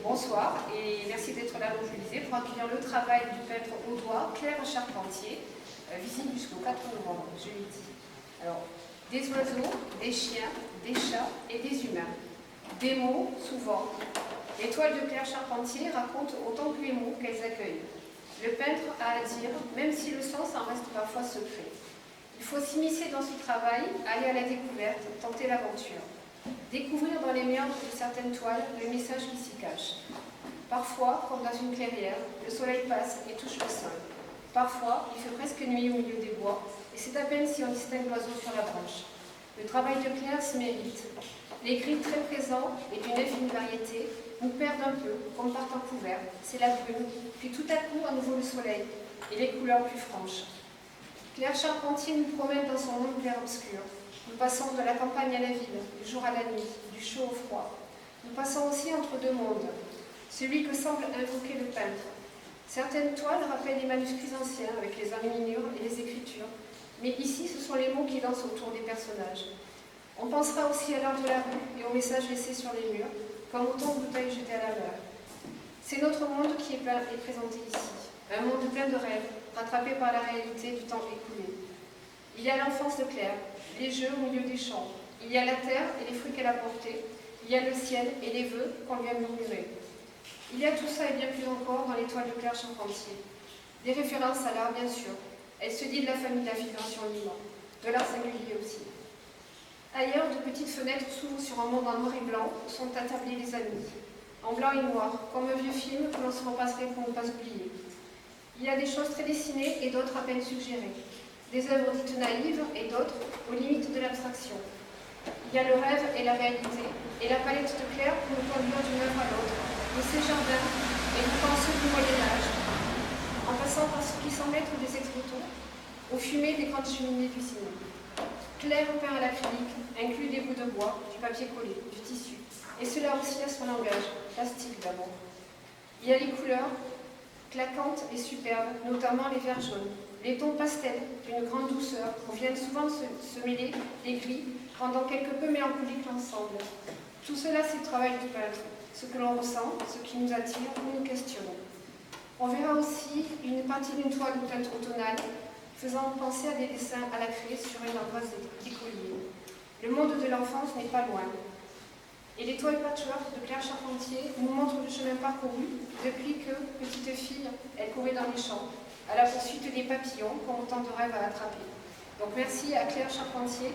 Bonsoir et merci d'être là mobilisés pour accueillir le travail du peintre audois Claire Charpentier, visible jusqu'au 4 novembre, je l'ai dit. Alors, des oiseaux, des chiens, des chats et des humains. Des mots, souvent. Les toiles de Claire Charpentier racontent autant que les mots qu'elles accueillent. Le peintre a à dire, même si le sens en reste parfois secret. Il faut s'immiscer dans ce travail, aller à la découverte, tenter l'aventure. Découvrir dans les méandres de certaines toiles le message qui s'y cache. Parfois, comme dans une clairière, le soleil passe et touche le sol. Parfois, il fait presque nuit au milieu des bois, et c'est à peine si on distingue l'oiseau sur la branche. Le travail de Claire s'y mérite. Les gris très présents et d'une infinie variété nous perdent un peu, comme par temps couvert. C'est la brume, puis tout à coup à nouveau le soleil, et les couleurs plus franches. Claire Charpentier nous promène dans son monde clair-obscur. Nous passons de la campagne à la ville, du jour à la nuit, du chaud au froid. Nous passons aussi entre deux mondes, celui que semble invoquer le peintre. Certaines toiles rappellent les manuscrits anciens avec les enluminures et les écritures, mais ici ce sont les mots qui dansent autour des personnages. On pensera aussi à l'art de la rue et aux messages laissés sur les murs, comme autant de bouteilles jetées à la mer. C'est notre monde qui est présenté ici, un monde plein de rêves, rattrapé par la réalité du temps écoulé. Il y a l'enfance de Claire, les jeux au milieu des champs. Il y a la terre et les fruits qu'elle a portés. Il y a le ciel et les vœux qu'on lui a murmurés. Il y a tout ça et bien plus encore dans les toiles de Claire Charpentier. Des références à l'art, bien sûr. Elle se dit de la famille de la figuration libre, de l'art singulier aussi. Ailleurs, de petites fenêtres s'ouvrent sur un monde en noir et blanc où sont attablés les amis. En blanc et noir, comme un vieux film que l'on se repasserait pour ne pas oublier. Il y a des choses très dessinées et d'autres à peine suggérées. Des œuvres dites naïves et d'autres aux limites de l'abstraction. Il y a le rêve et la réalité, et la palette de Claire pour nous conduire d'une œuvre à l'autre, de ses jardins et du pensée du Moyen-Âge, en passant par ce qui semble être des ex-voto, aux fumées des grandes cheminées du cinéma. Claire peint à l'acrylique, inclut des bouts de bois, du papier collé, du tissu, et cela aussi à son langage, plastique d'abord. Il y a les couleurs, claquantes et superbes, notamment les verts jaunes. Les tons pastels, d'une grande douceur, où viennent souvent se mêler les gris, rendant quelque peu mélancolique l'ensemble. Tout cela, c'est le travail du peintre, ce que l'on ressent, ce qui nous attire ou nous questionnons. On verra aussi une partie d'une toile de teinte automnale, faisant penser à des dessins à la craie sur une ardoise d'écolier. Le monde de l'enfance n'est pas loin. Et les toiles patchwork de Claire Charpentier nous montrent le chemin parcouru depuis que, petite fille, elle courait dans les champs, à la poursuite des papillons, comme autant de rêves à attraper. Donc merci à Claire Charpentier.